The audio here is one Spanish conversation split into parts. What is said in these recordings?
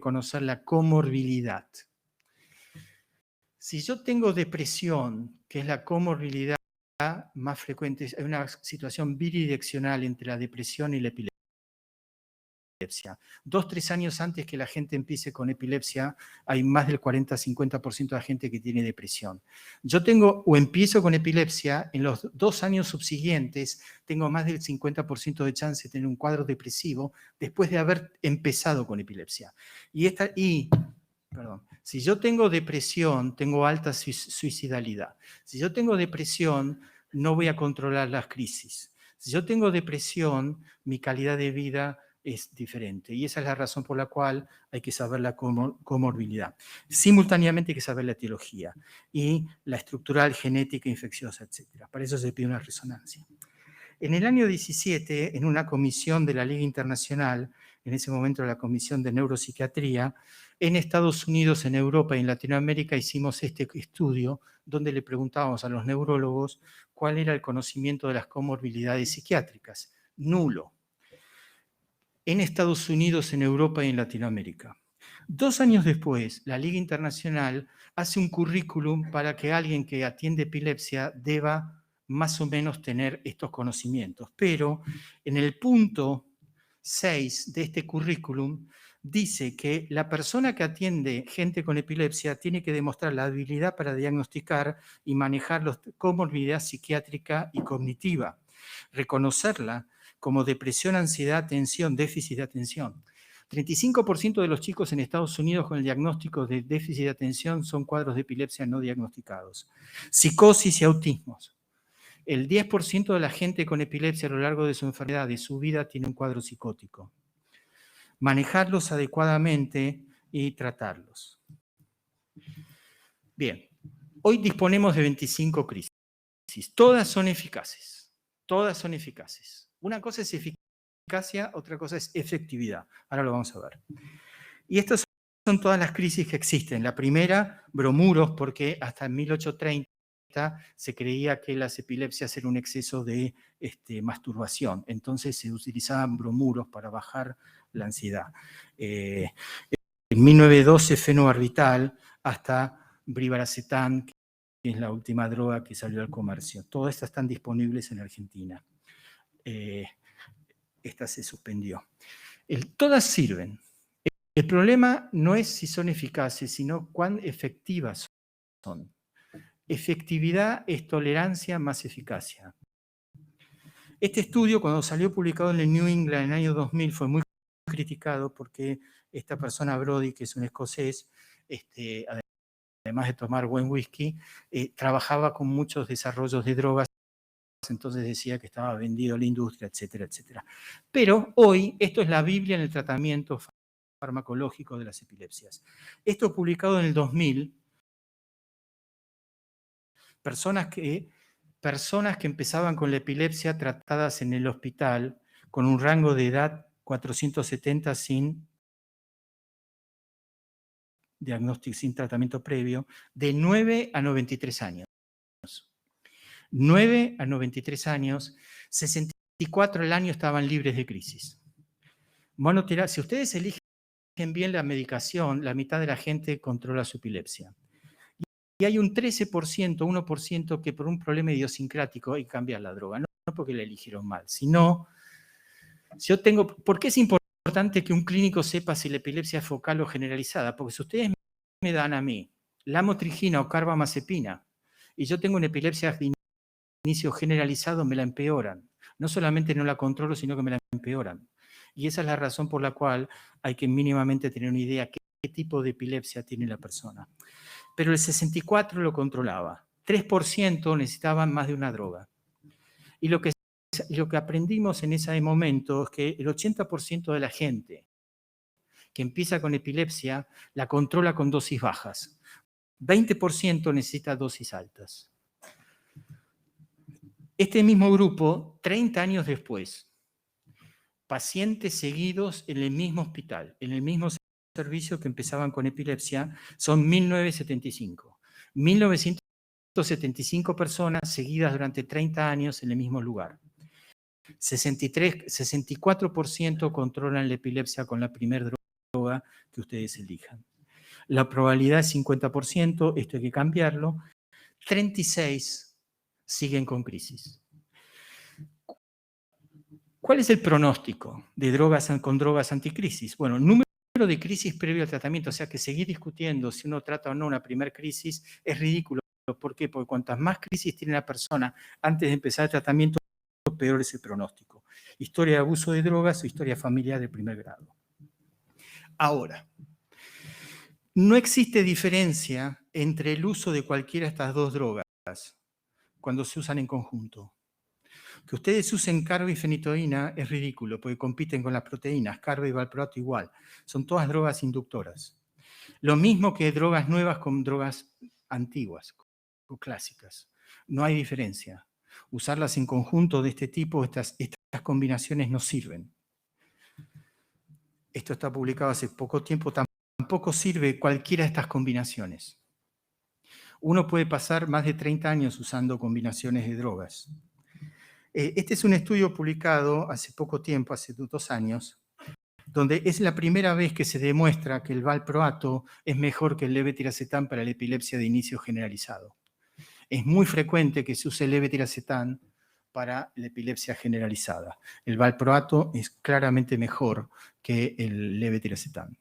reconocer la comorbilidad. Si yo tengo depresión, que es la comorbilidad más frecuente, hay una situación bidireccional entre la depresión y la epilepsia. 2-3 años antes que la gente empiece con epilepsia, hay más del 40-50% de la gente que tiene depresión. Yo tengo o empiezo con epilepsia, en los 2 años subsiguientes tengo más del 50% de chance de tener un cuadro depresivo después de haber empezado con epilepsia. Si yo tengo depresión, tengo alta suicidalidad. Si yo tengo depresión, no voy a controlar las crisis. Si yo tengo depresión, mi calidad de vida es diferente. Y esa es la razón por la cual hay que saber la comorbilidad. Simultáneamente hay que saber la etiología y la estructural, genética, infecciosa, etc. Para eso se pide una resonancia. En el año 17, en una comisión de la Liga Internacional, en ese momento la Comisión de Neuropsiquiatría, en Estados Unidos, en Europa y en Latinoamérica hicimos este estudio donde le preguntábamos a los neurólogos cuál era el conocimiento de las comorbilidades psiquiátricas. Nulo. En Estados Unidos, en Europa y en Latinoamérica. 2 años después, la Liga Internacional hace un currículum para que alguien que atiende epilepsia deba más o menos tener estos conocimientos. Pero en el punto 6 de este currículum dice que la persona que atiende gente con epilepsia tiene que demostrar la habilidad para diagnosticar y manejar la comorbilidad psiquiátrica y cognitiva, reconocerla como depresión, ansiedad, tensión, déficit de atención. 35% de los chicos en Estados Unidos con el diagnóstico de déficit de atención son cuadros de epilepsia no diagnosticados. Psicosis y autismos. El 10% de la gente con epilepsia a lo largo de su enfermedad, de su vida, tiene un cuadro psicótico. Manejarlos adecuadamente y tratarlos. Bien, hoy disponemos de 25 crisis. Todas son eficaces. Todas son eficaces. Una cosa es eficacia, otra cosa es efectividad. Ahora lo vamos a ver. Y estas son todas las crisis que existen. La primera, bromuros, porque hasta 1830 se creía que las epilepsias eran un exceso de masturbación. Entonces se utilizaban bromuros para bajar la ansiedad. En 1912, fenobarbital, hasta brivaracetam, que es la última droga que salió al comercio. Todas estas están disponibles en Argentina. Esta se suspendió. Todas sirven. El problema no es si son eficaces, sino cuán efectivas son. Efectividad es tolerancia más eficacia. Este estudio, cuando salió publicado en el New England en el año 2000, fue muy criticado porque esta persona, Brody, que es un escocés, además de tomar buen whisky, trabajaba con muchos desarrollos de drogas, entonces decía que estaba vendido a la industria, etcétera, etcétera. Pero hoy esto es la Biblia en el tratamiento farmacológico de las epilepsias. Esto publicado en el 2000, personas que empezaban con la epilepsia tratadas en el hospital con un rango de edad 470 sin diagnóstico, sin tratamiento previo, de 9 a 93 años. 9 a 93 años, 64 al año estaban libres de crisis. Monoterapia, si ustedes eligen bien la medicación, la mitad de la gente controla su epilepsia. Y hay un 13%, 1% que por un problema idiosincrático hay que cambiar la droga. No porque la eligieron mal, sino, ¿por qué es importante que un clínico sepa si la epilepsia es focal o generalizada? Porque si ustedes me dan a mí lamotrigina o carbamazepina y yo tengo una epilepsia de inicio generalizado, me la empeoran. No solamente no la controlo, sino que me la empeoran. Y esa es la razón por la cual hay que mínimamente tener una idea de qué tipo de epilepsia tiene la persona. Pero el 64% lo controlaba. 3% necesitaban más de una droga. Y lo que aprendimos en ese momento es que el 80% de la gente que empieza con epilepsia la controla con dosis bajas. 20% necesita dosis altas. Este mismo grupo, 30 años después, pacientes seguidos en el mismo hospital, en el mismo servicio que empezaban con epilepsia, son 1975. 1975 personas seguidas durante 30 años en el mismo lugar. 64% controlan la epilepsia con la primera droga droga que ustedes elijan. La probabilidad es 50%, esto hay que cambiarlo. 36 siguen con crisis. ¿Cuál es el pronóstico de drogas con drogas anticrisis? Bueno, número de crisis previo al tratamiento, o sea que seguir discutiendo si uno trata o no una primera crisis es ridículo. ¿Por qué? Porque cuantas más crisis tiene la persona antes de empezar el tratamiento, peor es el pronóstico. Historia de abuso de drogas o historia familiar de primer grado. Ahora, no existe diferencia entre el uso de cualquiera de estas dos drogas cuando se usan en conjunto. Que ustedes usen carbo y fenitoína es ridículo, porque compiten con las proteínas, carbo y valproato igual. Son todas drogas inductoras. Lo mismo que drogas nuevas con drogas antiguas o clásicas. No hay diferencia. Usarlas en conjunto de este tipo, estas combinaciones no sirven. Esto está publicado hace poco tiempo, tampoco sirve cualquiera de estas combinaciones. Uno puede pasar más de 30 años usando combinaciones de drogas. Este es un estudio publicado hace poco tiempo, hace 2 años, donde es la primera vez que se demuestra que el valproato es mejor que el levetiracetam para la epilepsia de inicio generalizado. Es muy frecuente que se use el levetiracetam para la epilepsia generalizada. El valproato es claramente mejor que el levetiracetam.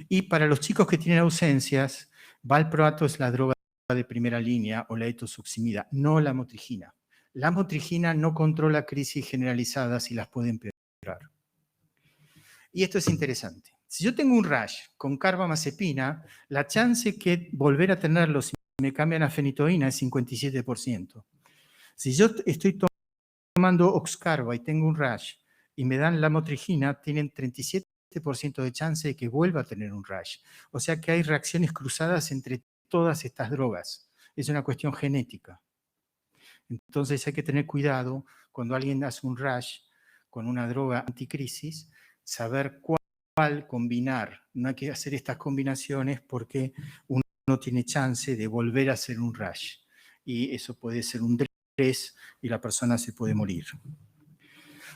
Y para los chicos que tienen ausencias, valproato es la droga de primera línea o la etosuximida, no la motrigina. La motrigina no controla crisis generalizadas y las puede empeorar. Y esto es interesante. Si yo tengo un rash con carbamazepina, la chance que volver a tenerlo si me cambian a fenitoína es 57%. Si yo estoy tomando Oxcarba y tengo un rash y me dan la motrigina, tienen 37% de chance de que vuelva a tener un rash. O sea que hay reacciones cruzadas entre todas estas drogas. Es una cuestión genética. Entonces hay que tener cuidado cuando alguien hace un rash con una droga anticrisis, saber cuál combinar. No hay que hacer estas combinaciones porque uno no tiene chance de volver a hacer un rash. Y eso puede ser un estrés y la persona se puede morir.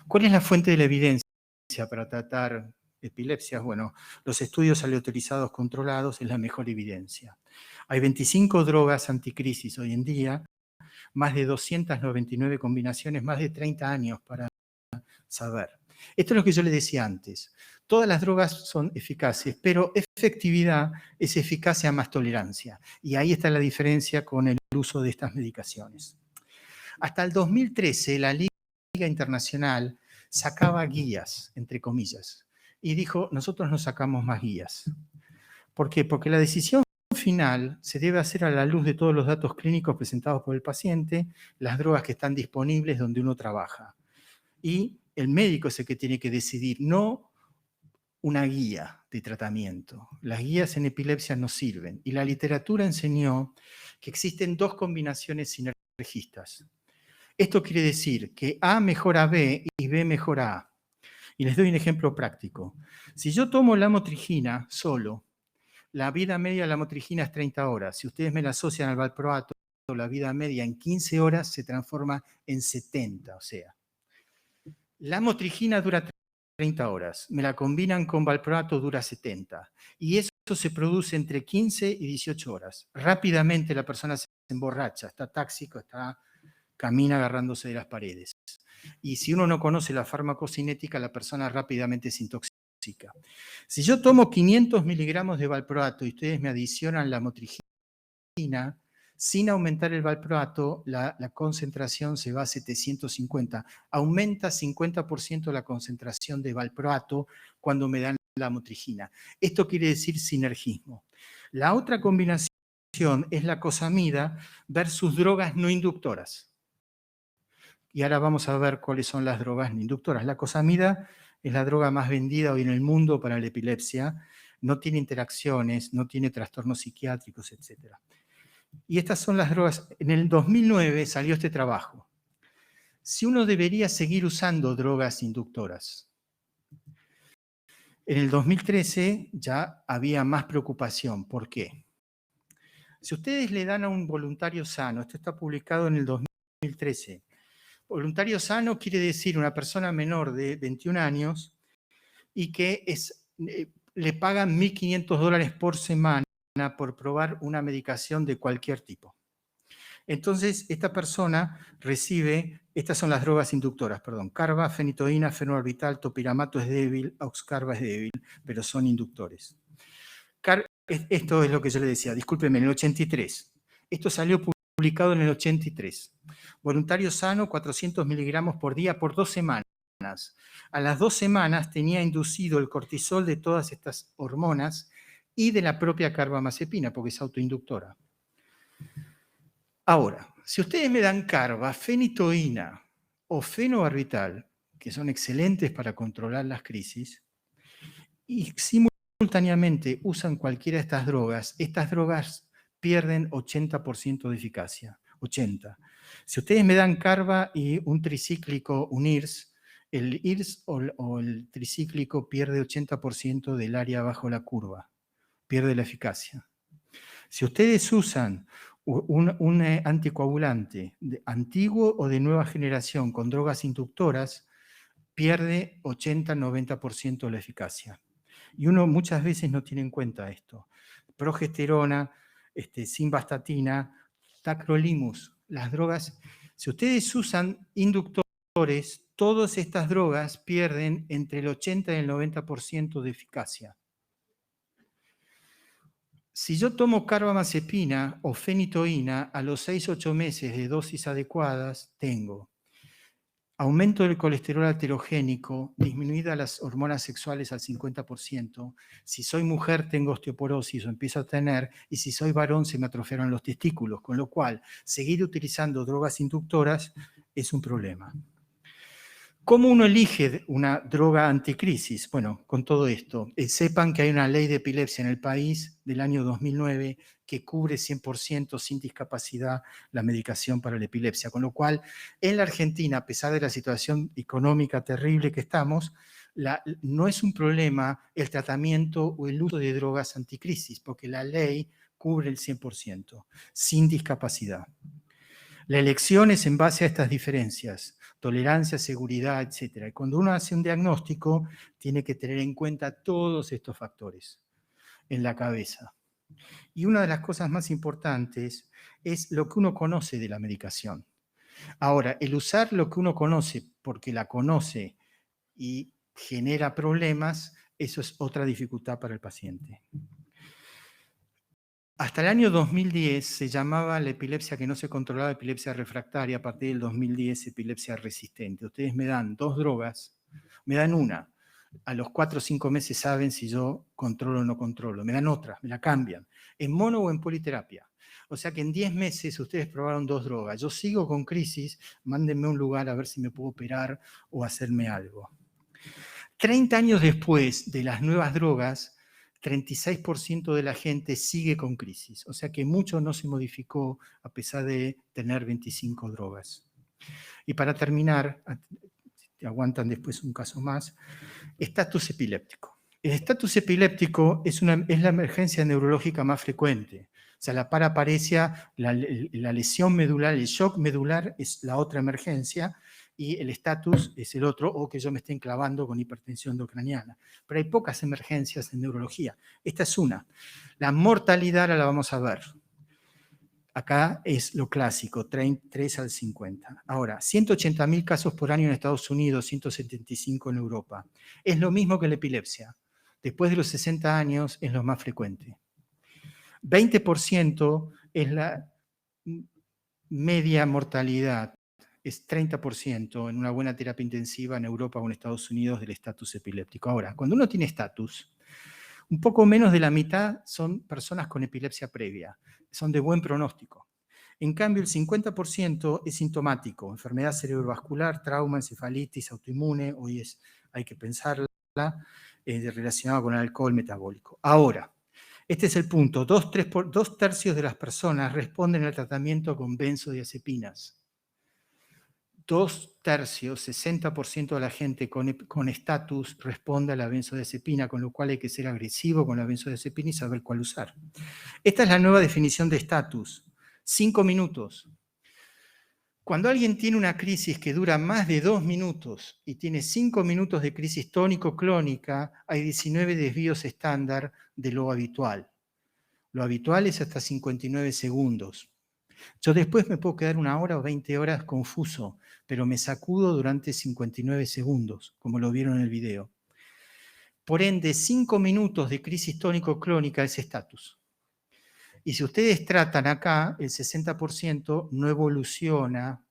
¿Cuál es la fuente de la evidencia para tratar epilepsias? Bueno, los estudios aleatorizados controlados es la mejor evidencia. Hay 25 drogas anticrisis hoy en día, más de 299 combinaciones, más de 30 años para saber. Esto es lo que yo les decía antes. Todas las drogas son eficaces, pero efectividad es eficacia más tolerancia. Y ahí está la diferencia con el uso de estas medicaciones. Hasta el 2013, la Liga Internacional sacaba guías, entre comillas, y dijo, nosotros no sacamos más guías. ¿Por qué? Porque la decisión final se debe hacer a la luz de todos los datos clínicos presentados por el paciente, las drogas que están disponibles donde uno trabaja. Y el médico es el que tiene que decidir, no una guía de tratamiento. Las guías en epilepsia no sirven. Y la literatura enseñó que existen 2 combinaciones sinergistas. Esto quiere decir que A mejora B y B mejora A. Y les doy un ejemplo práctico. Si yo tomo la motrigina solo, la vida media de la motrigina es 30 horas. Si ustedes me la asocian al valproato, la vida media en 15 horas se transforma en 70. O sea, la motrigina dura 30 horas. Me la combinan con valproato, dura 70. Y eso se produce entre 15 y 18 horas. Rápidamente la persona se emborracha, está táxico, camina agarrándose de las paredes. Y si uno no conoce la farmacocinética, la persona rápidamente se intoxica. Si yo tomo 500 miligramos de valproato y ustedes me adicionan la motrigina, sin aumentar el valproato, la concentración se va a 750. Aumenta 50% la concentración de valproato cuando me dan la motrigina. Esto quiere decir sinergismo. La otra combinación es la cosamida versus drogas no inductoras. Y ahora vamos a ver cuáles son las drogas no inductoras. La cosamida es la droga más vendida hoy en el mundo para la epilepsia. No tiene interacciones, no tiene trastornos psiquiátricos, etc. Y estas son las drogas. En el 2009 salió este trabajo. Si uno debería seguir usando drogas inductoras. En el 2013 ya había más preocupación. ¿Por qué? Si ustedes le dan a un voluntario sano, esto está publicado en el 2013, voluntario sano quiere decir una persona menor de 21 años y que le pagan $1.500 por semana por probar una medicación de cualquier tipo. Entonces, esta persona recibe, estas son las drogas inductoras, perdón, carba, fenitoína, fenobarbital, topiramato es débil, oxcarba es débil, pero son inductores. Esto es lo que yo le decía, discúlpeme, en el 83. Esto salió publicado en el 83. Voluntario sano, 400 miligramos por día por 2 semanas. A las 2 semanas tenía inducido el cortisol de todas estas hormonas y de la propia carbamazepina, porque es autoinductora. Ahora, si ustedes me dan carba, fenitoína o fenobarbital, que son excelentes para controlar las crisis, y simultáneamente usan cualquiera de estas drogas pierden 80% de eficacia. 80. Si ustedes me dan carba y un tricíclico, un IRS, el IRS o el tricíclico pierde 80% del área bajo la curva, pierde la eficacia. Si ustedes usan un anticoagulante antiguo o de nueva generación con drogas inductoras, pierde 80-90% de la eficacia. Y uno muchas veces no tiene en cuenta esto. Progesterona, simvastatina, tacrolimus, las drogas. Si ustedes usan inductores, todas estas drogas pierden entre el 80 y el 90% de eficacia. Si yo tomo carbamazepina o fenitoína, a los 6-8 meses de dosis adecuadas, tengo aumento del colesterol aterogénico, disminuida las hormonas sexuales al 50%. Si soy mujer, tengo osteoporosis o empiezo a tener, y si soy varón, se me atrofiaron los testículos, con lo cual seguir utilizando drogas inductoras es un problema. ¿Cómo uno elige una droga anticrisis? Bueno, con todo esto, sepan que hay una ley de epilepsia en el país del año 2009 que cubre 100% sin discapacidad la medicación para la epilepsia, con lo cual en la Argentina, a pesar de la situación económica terrible que estamos, no es un problema el tratamiento o el uso de drogas anticrisis, porque la ley cubre el 100%, sin discapacidad. La elección es en base a estas diferencias, tolerancia, seguridad, etc. Y cuando uno hace un diagnóstico, tiene que tener en cuenta todos estos factores en la cabeza. Y una de las cosas más importantes es lo que uno conoce de la medicación. Ahora, el usar lo que uno conoce porque la conoce y genera problemas, eso es otra dificultad para el paciente. Hasta el año 2010 se llamaba la epilepsia que no se controlaba epilepsia refractaria, a partir del 2010 epilepsia resistente. Ustedes me dan 2 drogas, me dan una, a los 4 o 5 meses saben si yo controlo o no controlo, me dan otra, me la cambian, en mono o en politerapia. O sea que en 10 meses ustedes probaron 2 drogas, yo sigo con crisis, mándenme un lugar a ver si me puedo operar o hacerme algo. 30 años después de las nuevas drogas, 36% de la gente sigue con crisis. O sea que mucho no se modificó a pesar de tener 25 drogas. Y para terminar, aguantan después un caso más, estatus epiléptico. El estatus epiléptico es la emergencia neurológica más frecuente. O sea, la paraparesia, la lesión medular, el shock medular es la otra emergencia, y el estatus es el otro, o que yo me esté enclavando con hipertensión endocraniana. Pero hay pocas emergencias en neurología. Esta es una. La mortalidad ahora la vamos a ver. Acá es lo clásico, 3 al 50. Ahora, 180.000 casos por año en Estados Unidos, 175 en Europa. Es lo mismo que la epilepsia. Después de los 60 años es lo más frecuente. 20% es la media mortalidad. Es 30% en una buena terapia intensiva en Europa o en Estados Unidos del estatus epiléptico. Ahora, cuando uno tiene estatus, un poco menos de la mitad son personas con epilepsia previa, son de buen pronóstico. En cambio, el 50% es sintomático, enfermedad cerebrovascular, trauma, encefalitis, autoinmune, hoy hay que pensarla, relacionada con el alcohol metabólico. Ahora, este es el punto, 2 tercios de las personas responden al tratamiento con benzodiazepinas. 2 tercios, 60% de la gente con estatus responde a la benzodiazepina, con lo cual hay que ser agresivo con la benzodiazepina y saber cuál usar. Esta es la nueva definición de estatus. 5 minutos. Cuando alguien tiene una crisis que dura más de 2 minutos y tiene 5 minutos de crisis tónico-clónica, hay 19 desvíos estándar de lo habitual. Lo habitual es hasta 59 segundos. Yo después me puedo quedar 1 hora o 20 horas confuso, pero me sacudo durante 59 segundos, como lo vieron en el video. Por ende, 5 minutos de crisis tónico-clónica es estatus. Y si ustedes tratan acá, el 60% no evoluciona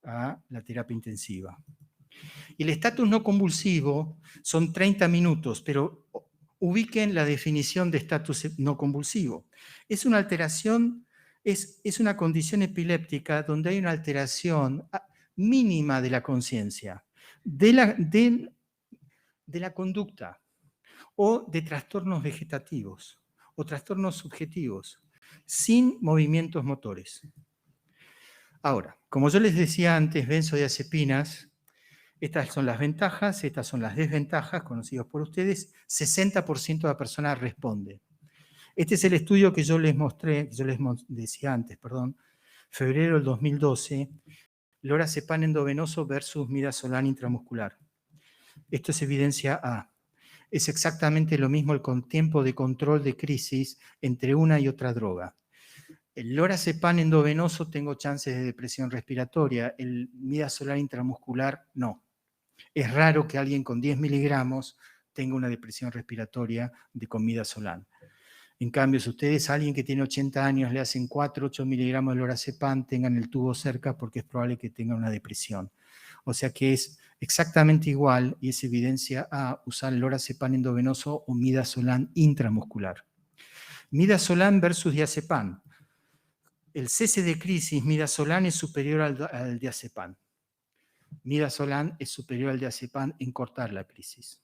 a la terapia intensiva. Y el estatus no convulsivo son 30 minutos, pero ubiquen la definición de estatus no convulsivo. Es una alteración, es una condición epiléptica donde hay una alteración mínima de la conciencia, de la conducta, o de trastornos vegetativos, o trastornos subjetivos, sin movimientos motores. Ahora, como yo les decía antes, benzodiazepinas, estas son las ventajas, estas son las desventajas, conocidas por ustedes, 60% de las personas responden. Este es el estudio que yo les mostré, que yo les decía antes, perdón, febrero del 2012, lorazepam endovenoso versus midazolam intramuscular. Esto es evidencia A. Es exactamente lo mismo el tiempo de control de crisis entre una y otra droga. El lorazepam endovenoso tengo chances de depresión respiratoria, el midazolam intramuscular no. Es raro que alguien con 10 miligramos tenga una depresión respiratoria con midazolam. En cambio, si ustedes a alguien que tiene 80 años le hacen 4, 8 miligramos de lorazepam, tengan el tubo cerca porque es probable que tenga una depresión. O sea que es exactamente igual y es evidencia a usar lorazepam endovenoso o midazolam intramuscular. Midazolam versus diazepam. El cese de crisis, midazolam es superior al diazepam. Midazolam es superior al diazepam en cortar la crisis.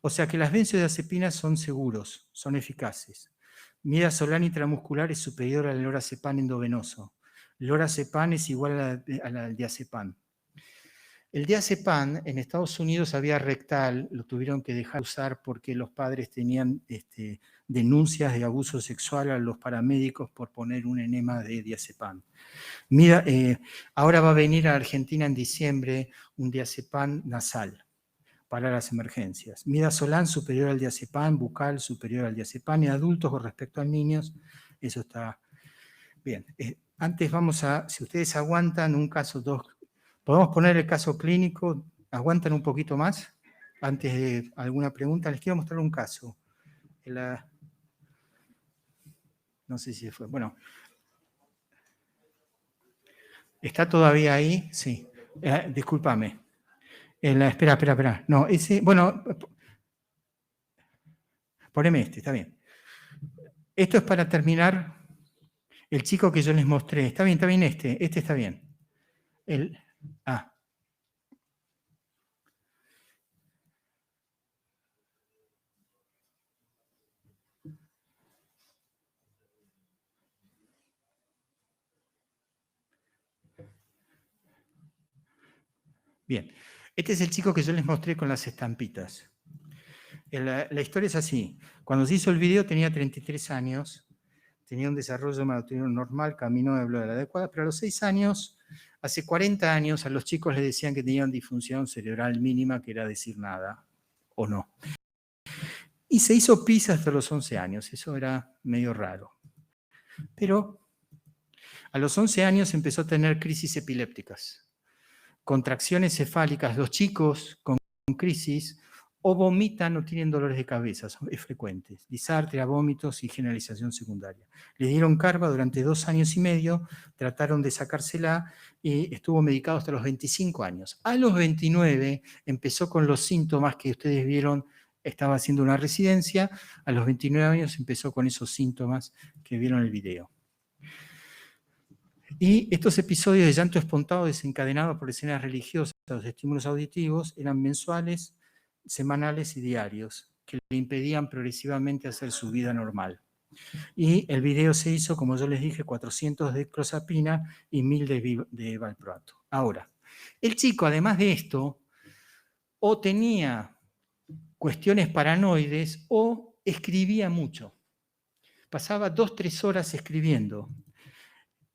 O sea que las benzodiazepinas son seguros, son eficaces. Midazolam intramuscular es superior al lorazepam endovenoso. Lorazepam es igual al diazepam. El diazepam en Estados Unidos había rectal, lo tuvieron que dejar de usar porque los padres tenían denuncias de abuso sexual a los paramédicos por poner un enema de diazepam. Ahora va a venir a Argentina en diciembre un diazepam nasal para las emergencias. Midazolam superior al diazepam, bucal superior al diazepam, y adultos con respecto a niños, eso está bien. Antes vamos a, si ustedes aguantan un caso, dos, podemos poner el caso clínico, aguantan un poquito más, antes de alguna pregunta, les quiero mostrar un caso. No sé si fue, bueno. ¿Está todavía ahí? Sí. Discúlpame. Espera. No, ese, bueno, poneme está bien. Esto es para terminar. El chico que yo les mostré. Está bien este está bien. Bien. Este es el chico que yo les mostré con las estampitas. La historia es así. Cuando se hizo el video tenía 33 años, tenía un desarrollo matutino normal, caminó de la adecuada, pero a los 6 años, hace 40 años, a los chicos les decían que tenían disfunción cerebral mínima, que era decir nada, o no. Y se hizo PIS hasta los 11 años, eso era medio raro. Pero a los 11 años empezó a tener crisis epilépticas, contracciones cefálicas, los chicos con crisis, o vomitan o tienen dolores de cabeza, es frecuente, disartria, vómitos y generalización secundaria. Le dieron carba durante 2 años y medio, trataron de sacársela y estuvo medicado hasta los 25 años. A los 29 empezó con los síntomas que ustedes vieron, estaba haciendo una residencia, a los 29 años empezó con esos síntomas que vieron en el video. Y estos episodios de llanto espontáneo desencadenados por escenas religiosas, los estímulos auditivos, eran mensuales, semanales y diarios, que le impedían progresivamente hacer su vida normal. Y el video se hizo, como yo les dije, 400 de clozapina y 1000 de valproato. Ahora, el chico, además de esto, o tenía cuestiones paranoides o escribía mucho. Pasaba 2-3 horas escribiendo.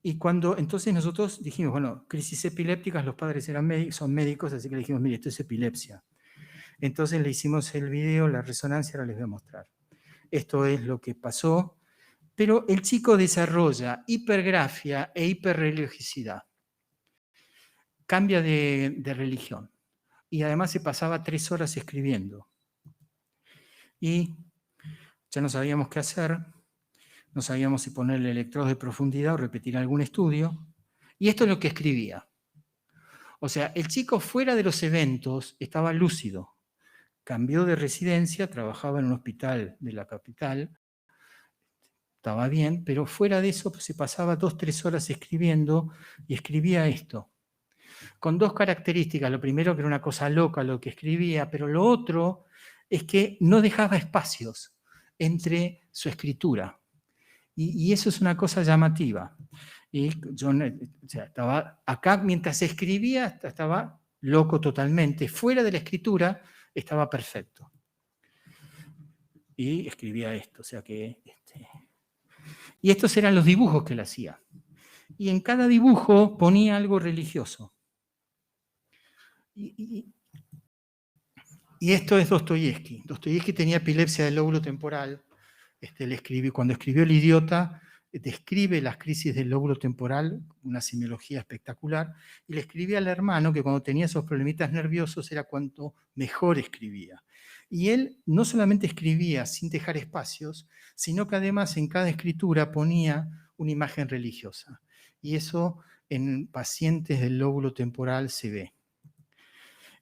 Y entonces nosotros dijimos, bueno, crisis epilépticas, los padres son médicos, así que le dijimos, mire, esto es epilepsia. Entonces le hicimos el video, la resonancia, ahora les voy a mostrar. Esto es lo que pasó, pero el chico desarrolla hipergrafia e hiperreligiosidad. Cambia de religión. Y además se pasaba 3 horas escribiendo. Y ya no sabíamos qué hacer, no sabíamos si ponerle electrodos de profundidad o repetir algún estudio. Y esto es lo que escribía. O sea, el chico fuera de los eventos estaba lúcido. Cambió de residencia, trabajaba en un hospital de la capital, estaba bien, pero fuera de eso se pasaba 2-3 horas escribiendo y escribía esto. Con 2 características. Lo primero, que era una cosa loca lo que escribía, pero lo otro es que no dejaba espacios entre su escritura. Y eso es una cosa llamativa. Y yo, o sea, estaba acá mientras escribía, estaba loco totalmente. Fuera de la escritura estaba perfecto. Y escribía esto, o sea que... Y estos eran los dibujos que él hacía. Y en cada dibujo ponía algo religioso. Y esto es Dostoyevsky. Dostoyevsky tenía epilepsia del lóbulo temporal. Cuando escribió El idiota, describe las crisis del lóbulo temporal, una semiología espectacular, y le escribía al hermano que cuando tenía esos problemitas nerviosos era cuanto mejor escribía. Y él no solamente escribía sin dejar espacios, sino que además en cada escritura ponía una imagen religiosa. Y eso en pacientes del lóbulo temporal se ve.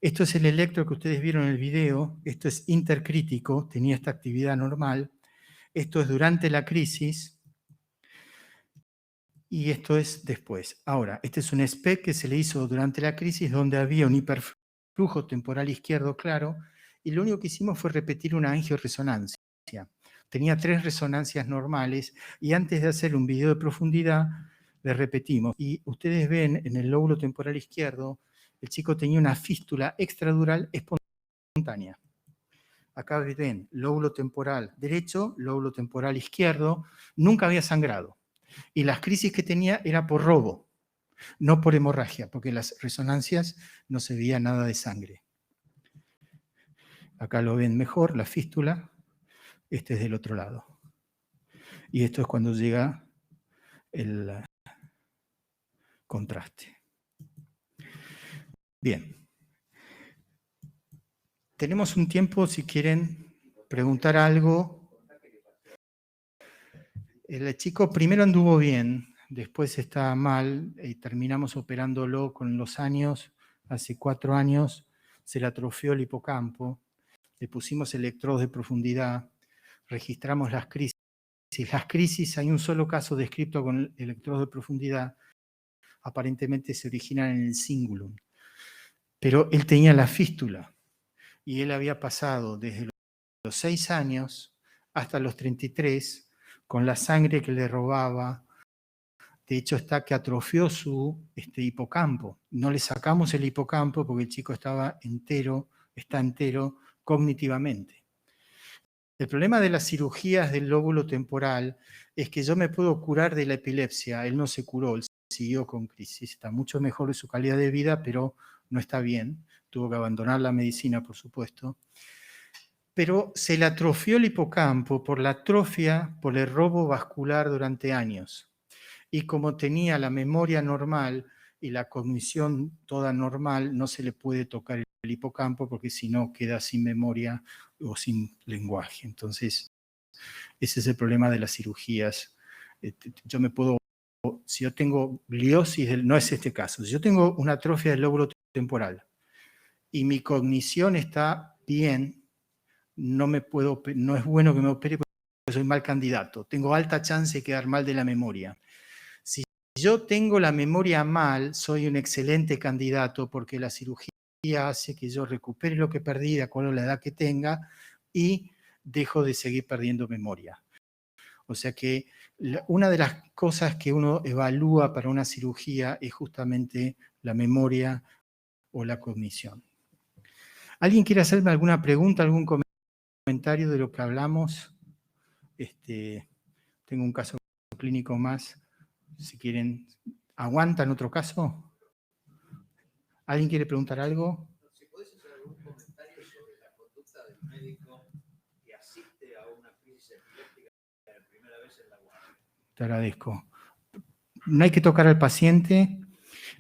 Esto es el electro que ustedes vieron en el video, esto es intercrítico, tenía esta actividad normal. Esto es durante la crisis y esto es después. Ahora, este es un SPECT que se le hizo durante la crisis donde había un hiperflujo temporal izquierdo claro y lo único que hicimos fue repetir una angioresonancia. Tenía 3 resonancias normales y antes de hacer un video de profundidad le repetimos. Y ustedes ven en el lóbulo temporal izquierdo, el chico tenía una fístula extradural espontánea. Acá ven, lóbulo temporal derecho, lóbulo temporal izquierdo, nunca había sangrado. Y las crisis que tenía era por robo, no por hemorragia, porque en las resonancias no se veía nada de sangre. Acá lo ven mejor, la fístula, este es del otro lado. Y esto es cuando llega el contraste. Bien. Tenemos un tiempo, si quieren preguntar algo. El chico primero anduvo bien, después está mal, y terminamos operándolo con los años. Hace 4 años se le atrofió el hipocampo, le pusimos electrodos de profundidad, registramos las crisis. Las crisis, hay un solo caso descrito con electrodos de profundidad, aparentemente se originan en el cingulum. Pero él tenía la fístula y él había pasado desde los 6 años hasta los 33 con la sangre que le robaba. De hecho, está que atrofió su hipocampo. No le sacamos el hipocampo porque el chico está entero cognitivamente. El problema de las cirugías del lóbulo temporal es que yo me puedo curar de la epilepsia. Él no se curó, él siguió con crisis. Está mucho mejor de su calidad de vida, pero no está bien. Tuvo que abandonar la medicina, por supuesto. Pero se le atrofió el hipocampo por la atrofia, por el robo vascular durante años. Y como tenía la memoria normal y la cognición toda normal, no se le puede tocar el hipocampo porque si no queda sin memoria o sin lenguaje. Entonces, ese es el problema de las cirugías. Yo me puedo, si yo tengo gliosis, no es este caso, si yo tengo una atrofia del lóbulo temporal y mi cognición está bien, no es bueno que me opere porque soy mal candidato. Tengo alta chance de quedar mal de la memoria. Si yo tengo la memoria mal, soy un excelente candidato porque la cirugía hace que yo recupere lo que perdí de acuerdo a la edad que tenga y dejo de seguir perdiendo memoria. O sea que una de las cosas que uno evalúa para una cirugía es justamente la memoria o la cognición. ¿Alguien quiere hacerme alguna pregunta, algún comentario de lo que hablamos? Tengo un caso clínico más. Si quieren, ¿aguantan otro caso? ¿Alguien quiere preguntar algo? Si podés hacer algún comentario sobre la conducta del médico que asiste a una crisis epiléptica la primera vez en la guardia. Te agradezco. No hay que tocar al paciente,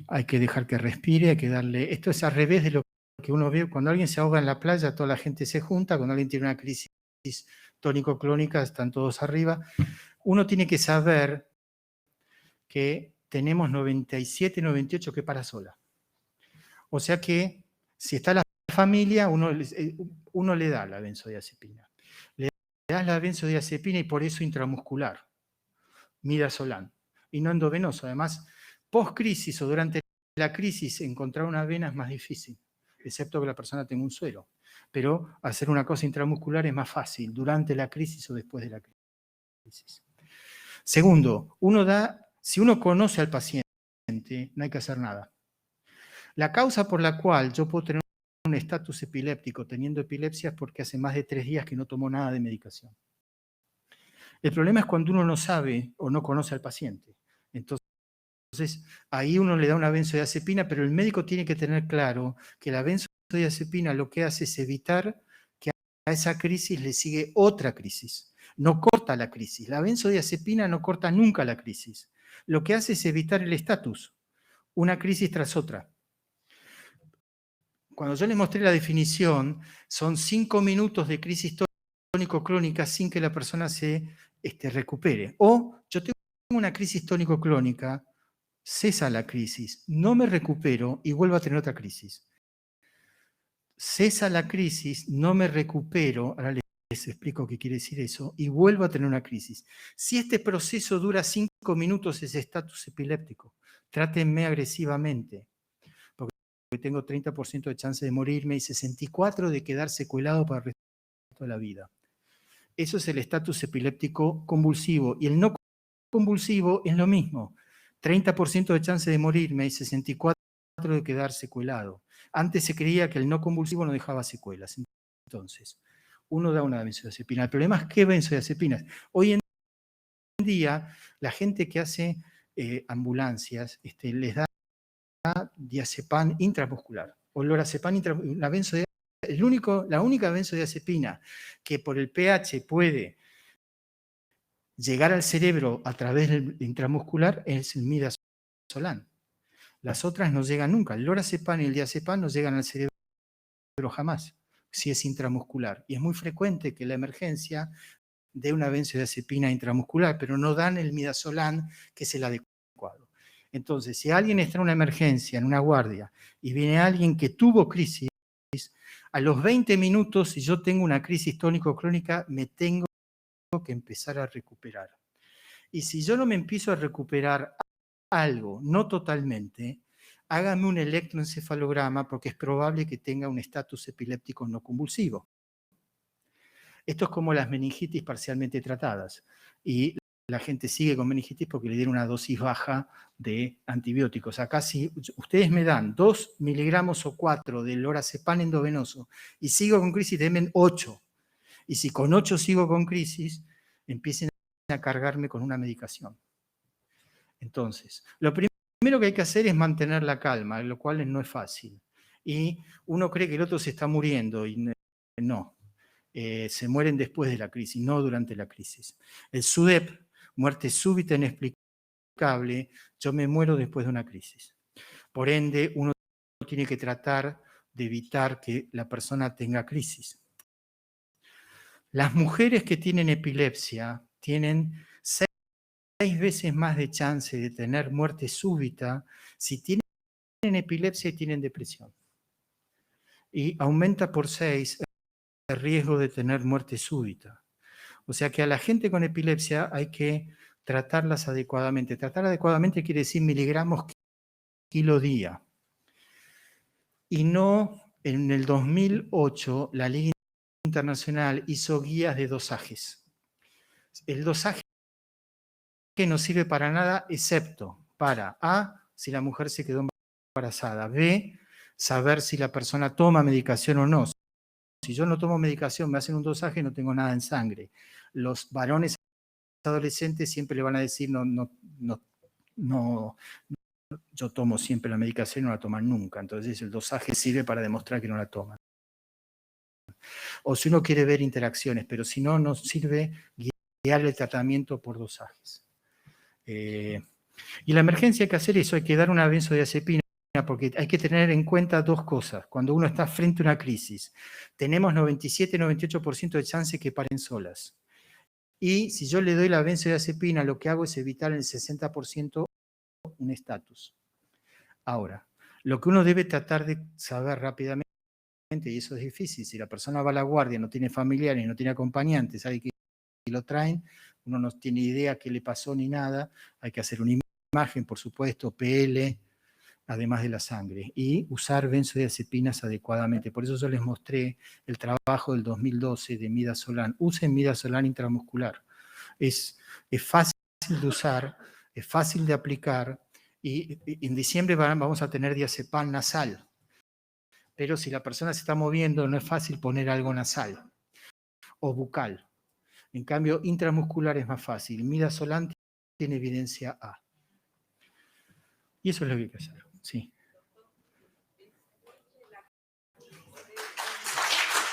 hay que dejar que respire, hay que darle... Esto es al revés de lo que uno ve. Cuando alguien se ahoga en la playa, toda la gente se junta. Cuando alguien tiene una crisis tónico-clónica, están todos arriba. Uno tiene que saber que tenemos 97, 98 que para sola. O sea que si está la familia, uno le da la benzodiazepina. Le das la benzodiazepina y por eso intramuscular, midazolam, y no endovenoso. Además, post-crisis o durante la crisis, encontrar una vena es más difícil, excepto que la persona tenga un suero. Pero hacer una cosa intramuscular es más fácil durante la crisis o después de la crisis. Segundo, si uno conoce al paciente, no hay que hacer nada. La causa por la cual yo puedo tener un estatus epiléptico teniendo epilepsia es porque hace más de 3 días que no tomo nada de medicación. El problema es cuando uno no sabe o no conoce al paciente. Entonces, ahí uno le da una benzodiazepina, pero el médico tiene que tener claro que la benzodiazepina lo que hace es evitar que a esa crisis le sigue otra crisis. No corta la crisis. La benzodiazepina no corta nunca la crisis. Lo que hace es evitar el estatus, una crisis tras otra. Cuando yo les mostré la definición, son 5 minutos de crisis tónico-clónica sin que la persona se recupere. O yo tengo una crisis tónico-clónica, cesa la crisis, no me recupero y vuelvo a tener otra crisis. Cesa la crisis, no me recupero, ahora les explico qué quiere decir eso, y vuelvo a tener una crisis. Si este proceso dura 5 minutos es estatus epiléptico. Trátenme agresivamente. Tengo 30% de chance de morirme y 64% de quedar secuelado para el resto de la vida. Eso es el estatus epiléptico convulsivo. Y el no convulsivo es lo mismo. 30% de chance de morirme y 64% de quedar secuelado. Antes se creía que el no convulsivo no dejaba secuelas. Entonces, uno da una benzodiazepina. El problema es qué benzodiazepinas. Hoy en día, la gente que hace ambulancias les da diazepam intramuscular o lorazepam intramuscular. La única benzodiazepina que por el pH puede llegar al cerebro a través del intramuscular es el midazolam. Las otras no llegan nunca. El lorazepam y el diazepam no llegan al cerebro jamás, si es intramuscular. Y es muy frecuente que la emergencia dé una benzodiazepina intramuscular, pero no dan el midazolam, que es el adecuado. Entonces, si alguien está en una emergencia, en una guardia, y viene alguien que tuvo crisis, a los 20 minutos, si yo tengo una crisis tónico-clónica, me tengo que empezar a recuperar. Y si yo no me empiezo a recuperar algo, no totalmente, hágame un electroencefalograma porque es probable que tenga un estatus epiléptico no convulsivo. Esto es como las meningitis parcialmente tratadas. Y la gente sigue con meningitis porque le dieron una dosis baja de antibióticos. Acá si ustedes me dan 2 miligramos o 4 de lorazepam endovenoso y sigo con crisis, denme 8. Y si con 8 sigo con crisis, empiecen a cargarme con una medicación. Entonces, lo primero que hay que hacer es mantener la calma, lo cual no es fácil. Y uno cree que el otro se está muriendo y no. Se mueren después de la crisis, no durante la crisis. El SUDEP, muerte súbita inexplicable, yo me muero después de una crisis. Por ende, uno tiene que tratar de evitar que la persona tenga crisis. Las mujeres que tienen epilepsia tienen 6 veces más de chance de tener muerte súbita si tienen epilepsia y tienen depresión. Y aumenta por 6 el riesgo de tener muerte súbita. O sea que a la gente con epilepsia hay que tratarlas adecuadamente. Tratar adecuadamente quiere decir miligramos kilo día. Y no, en el 2008, la Liga Internacional hizo guías de dosajes. El dosaje no sirve para nada excepto para A, si la mujer se quedó embarazada, B, saber si la persona toma medicación o no. Si yo no tomo medicación, me hacen un dosaje, no tengo nada en sangre. Los varones adolescentes siempre le van a decir no no, yo tomo siempre la medicación y no la toman nunca, entonces el dosaje sirve para demostrar que no la toman. O si uno quiere ver interacciones, pero si no, no sirve guiar el tratamiento por dosajes. Y la emergencia hay que hacer eso, hay que dar una benzodiazepina, porque hay que tener en cuenta dos cosas. Cuando uno está frente a una crisis, tenemos 97-98% de chance que paren solas. Y si yo le doy la benzodiazepina, lo que hago es evitar en el 60% un estatus. Ahora, lo que uno debe tratar de saber rápidamente, y eso es difícil, si la persona va a la guardia, no tiene familiares, no tiene acompañantes, sabe que lo traen, uno no tiene idea qué le pasó ni nada, hay que hacer una imagen, por supuesto, PL, además de la sangre, y usar benzodiazepinas adecuadamente. Por eso yo les mostré el trabajo del 2012 de midazolam. Usen midazolam intramuscular. Es fácil de usar, es fácil de aplicar, y en diciembre vamos a tener diazepam nasal. Pero si la persona se está moviendo, no es fácil poner algo nasal o bucal. En cambio, intramuscular es más fácil. Midazolam tiene evidencia A. Y eso es lo que hay que hacer. Sí.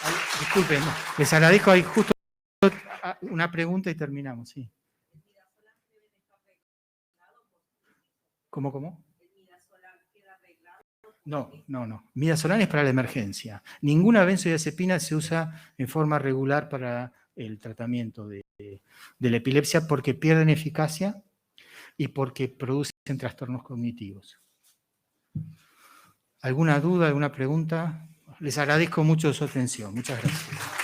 Ay, disculpen, les agradezco. Hay justo una pregunta y terminamos. Sí. ¿Cómo? No. Midazolam es para la emergencia. Ninguna benzodiazepina se usa en forma regular para el tratamiento de la epilepsia porque pierden eficacia y porque producen trastornos cognitivos. ¿Alguna duda, alguna pregunta? Les agradezco mucho su atención. Muchas gracias.